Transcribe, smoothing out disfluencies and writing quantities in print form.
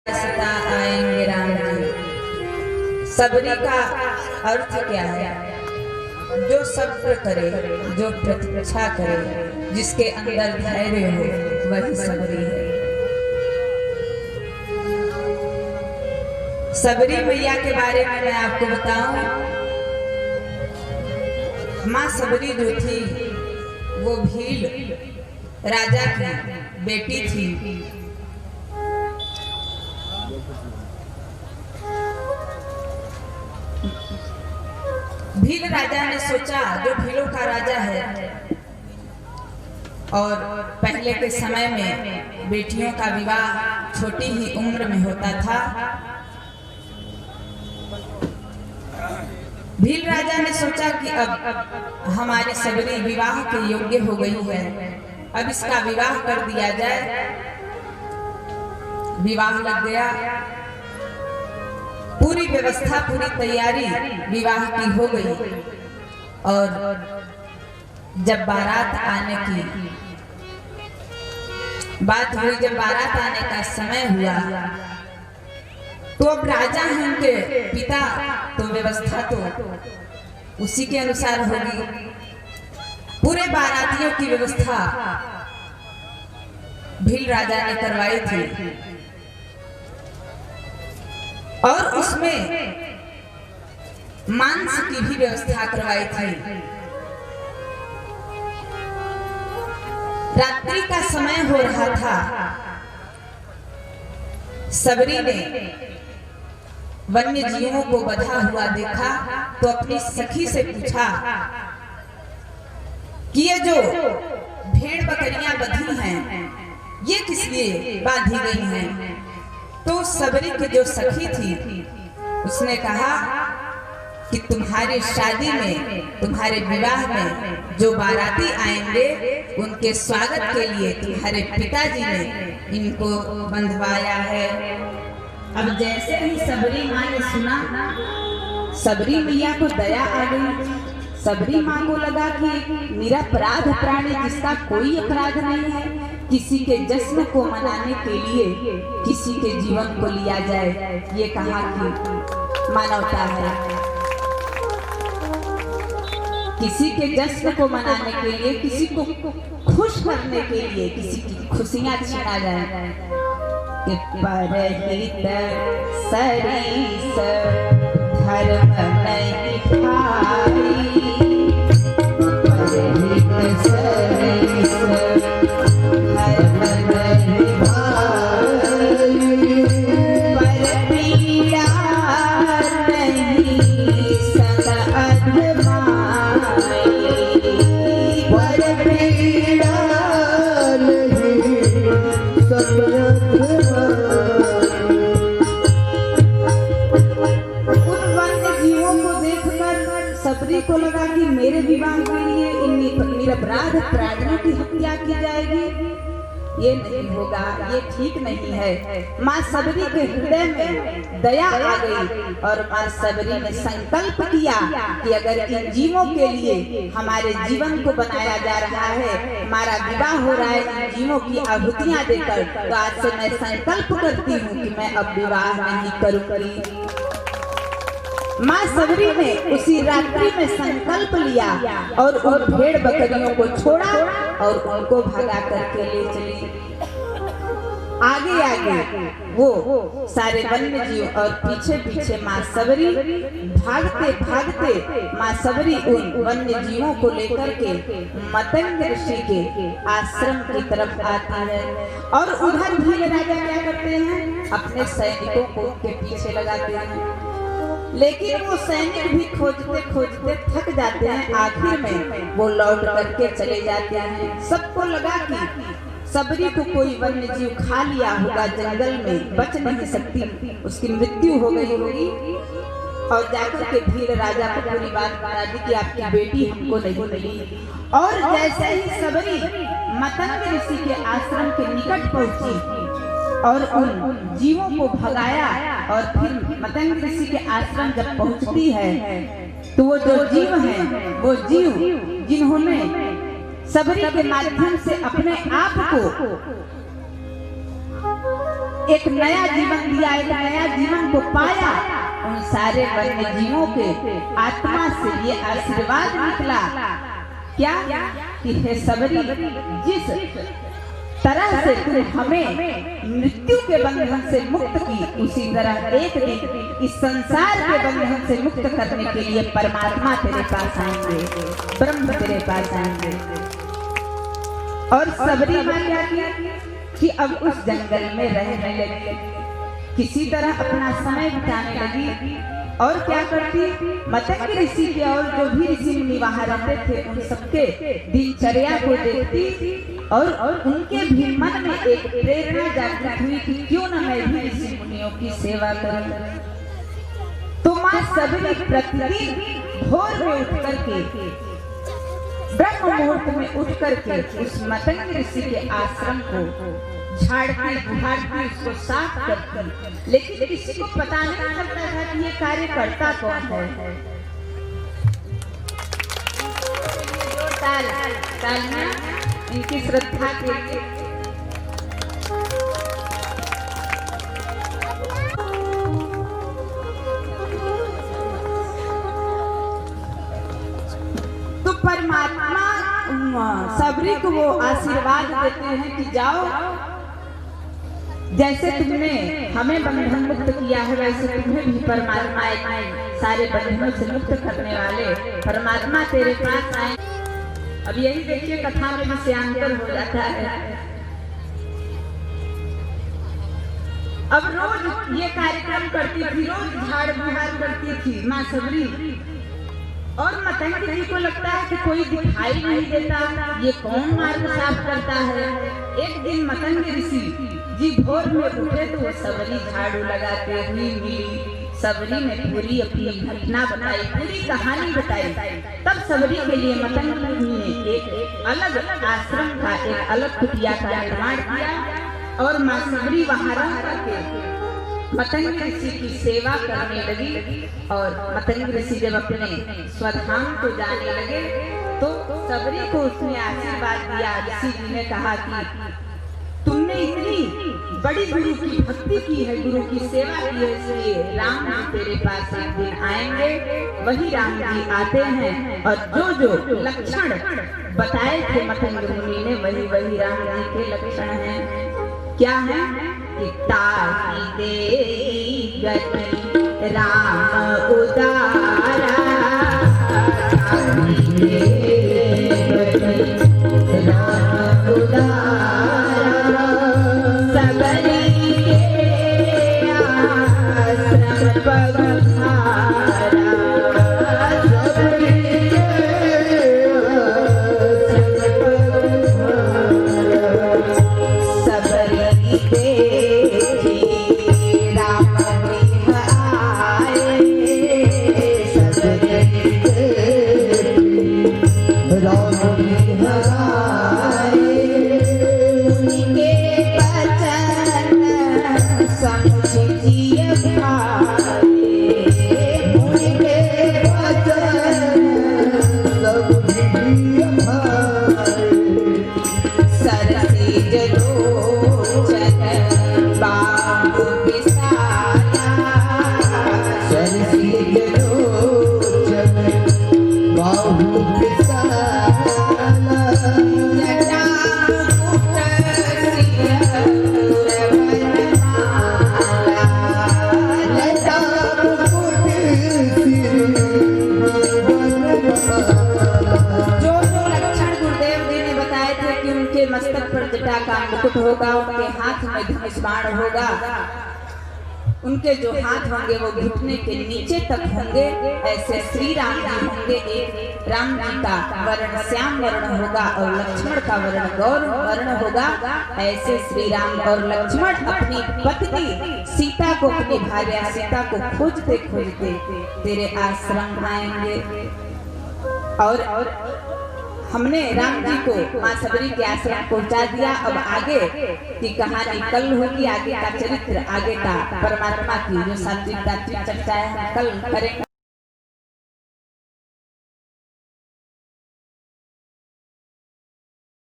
सता आएंगे राम जी। सबरी का अर्थ क्या है? जो सब्र करे, जो प्रतीक्षा करे, जिसके अंदर धैर्य हो, वही सबरी है। सबरी मैया के बारे में मैं आपको बताऊं, माँ सबरी जो थी वो भील राजा की बेटी थी। भील राजा ने सोचा, जो भीलों का राजा है, और पहले के समय में बेटियों का विवाह छोटी ही उम्र में होता था। भील राजा ने सोचा कि अब हमारी सबरी विवाह के योग्य हो गई है, अब इसका विवाह कर दिया जाए। विवाह लग गया, पूरी व्यवस्था, पूरी तैयारी विवाह की हो गई। और जब बारात आने की बात हुई, जब बारात आने का समय हुआ, तो अब राजा हैं उनके पिता, तो व्यवस्था तो उसी के अनुसार होगी। पूरे बारातियों की व्यवस्था भील राजा ने करवाई थी, और उसमें मांस की भी व्यवस्था करवाई थी। रात्रि का समय हो रहा था। सबरी ने वन्य जीवों को बंधा हुआ देखा, तो अपनी सखी से पूछा कि ये जो भेड़ बकरियां बंधी हैं, ये किस लिए बांधी गई हैं? तो सबरी की जो सखी थी उसने कहा कि तुम्हारी शादी में, तुम्हारे विवाह में जो बाराती आएंगे, उनके स्वागत के लिए तुम्हारे पिताजी ने इनको बंधवाया है। अब जैसे ही सबरी माँ ने सुना, सबरी मैया को दया आ गई। सबरी माँ को लगा कि निरपराध प्राणी, जिसका कोई अपराध नहीं है, किसी के जश्न को मनाने के लिए किसी के जीवन को लिया जाए, ये कहा कि मानवता है। किसी के जश्न को मनाने के लिए, किसी को खुश करने के लिए, किसी की खुशियां छीना जाए। कि परहित सरीस धर्म नहीं भाई, परहित सरीस धर्म नहीं भाई, पर पीड़ा नहीं सत अधमाई, पर पीड़ा नहीं सत अधमाई। उन वन्य जीवों को देखकर सबरी को लगा कि मेरे विवाह के लिए इन निरपराध प्राणियों की हत्या की जाएगी, ये नहीं होगा, ये ठीक नहीं है। माँ सबरी के हृदय में दया आ गई, और माँ सबरी ने संकल्प किया कि अगर इन जीवों के लिए हमारे जीवन को बनाया जा रहा है, हमारा विवाह हो रहा है इन जीवों की आहुतियां देकर, तो आज से मैं संकल्प करती हूँ कि मैं अब विवाह नहीं करूंगी। माँ सबरी ने उसी रात्रि में संकल्प लिया और उन भेड़ बकरियों को छोड़ा और उनको भगा करके ले चली। आगे आगे वो सारे वन्य जीव और पीछे पीछे माँ सबरी भागते भागते माँ सबरी उन वन्य जीवों को लेकर के मतंग ऋषि के आश्रम की तरफ आती है। और उधर भील राजा क्या करते हैं, अपने सैनिकों को उनके पीछे लगाते हैं, लेकिन वो सैनिक भी खोजते खोजते थक जाते हैं। आखिर में वो लौट करके चले जाते हैं। सबको लगा कि सबरी को कोई वन्य जीव खा लिया होगा, जंगल में बच नहीं सकती, उसकी मृत्यु हो गई होगी। और जाकर के भील राजा को पूरी बात बता दी कि आपकी बेटी हमको नहीं मिली। और जैसे ही सबरी मतंग ऋषि के आश्रम के निकट पहुंची और उन जीवों को भगाया, और फिर मतंग ऋषि के आश्रम जब पहुंचती है, तो वो जो जीव हैं, वो जीव जिन्होंने सबरी के माध्यम से अपने आप को एक नया जीवन दिया, एक नया जीवन को पाया। उन सारे वन्य जीवों के आत्मा से ये आशीर्वाद निकला क्या कि हे सबरी, जिस तरह से तू हमें मृत्यु के बंधन से मुक्त की, उसी तरह एक दिन इस संसार के बंधन से मुक्त करने के लिए परमात्मा तेरे पास आएंगे, ब्रह्म तेरे पास आएंगे। और सबरी मां क्या कि अब उस जंगल में रहने लगी, किसी तरह अपना समय बिताने लगी। और क्या करती, मतंग ऋषि के और जो भी ऋषि मुनि वहां रहते थे उन सबके दिनचर्या को देखती और उनके भी मन में एक प्रेरणा जागृत हुई कि क्यों न मैं भी ऋषि मुनियों की सेवा करूं। तो मां सबरी प्रतिदिन भोर में उठ करके, ब्रह्म मुहूर्त में उठ करके उस मतंग ऋषि के आश्रम को झाड़ती बुहारती, उसको साफ करती, लेकिन किसी को पता नहीं चलता था कि ये कार्य करता कौन है। तालियां इनकी श्रद्धा के लिए। तो परमात्मा सबरी को वो आशीर्वाद देते हैं कि जाओ, जैसे तुमने हमें बंधन मुक्त किया है वैसे तुम्हें भी परमात्मा सारे बंधनों से मुक्त करने वाले परमात्मा तेरे पास आए। अब यही देखिए कथा में विषयांतर हो जाता है। अब रोज ये कार्यक्रम करती थी, रोज झाड़ बुहार करती थी माँ सबरी। और मतंग जी को लगता है कि कोई दिखाई नहीं देता, ये कौन मार्ग साफ करता है। एक दिन मतंग ऋषि जी भोर में उठे तो वो सबरी झाड़ू लगाते हुए मिली। सबरी ने पूरी अपनी घटना बताई, पूरी कहानी बताई। तब सबरी के लिए मतंग ने एक अलग आश्रम का, एक अलग कुटिया का निर्माण किया और माँ सबरी वहां रह करके मतंग ऋषि की सेवा करने लगी। और मतंग ऋषि जब अपने स्वधाम को जाने लगे तो सबरी को उसने आशीर्वाद दिया। ऋषि जी ने कहा कि तुमने इतनी बड़ी गुरु की भक्ति की है, गुरु की सेवा की है, इसलिए राम जी तेरे पास एक दिन आएंगे। वही राम जी आते हैं और जो जो लक्षण बताए थे मतंग मुनि ने वही वही राम जी के लक्षण हैं। क्या है कि ताहि दे गति राम उदारा, ताहि दे गति राम उदारा, सबरी के आश्रम पधारा, सबरी के मस्तक पर जटा का मुकुट होगा, उनके हाथ में धनुष बाण होगा, उनके जो हाथ होंगे वो घुटने के नीचे तक होंगे। ऐसे श्री राम जी होंगे। एक राम जी का वर्ण श्याम वर्ण होगा और लक्ष्मण का वर्ण गौर वर्ण होगा। ऐसे श्री राम और लक्ष्मण अपनी पत्नी सीता को, अपनी भार्या सीता को खोजते खोजते तेरे आश्रम आएंगे। और हमने राम जी को माँ सबरी के आश्रम पहुंचा दिया। अब आगे की कहानी कल होगी, आगे का चरित्र, आगे का परमात्मा की जो सात्विक चर्चा है कल करेंगे।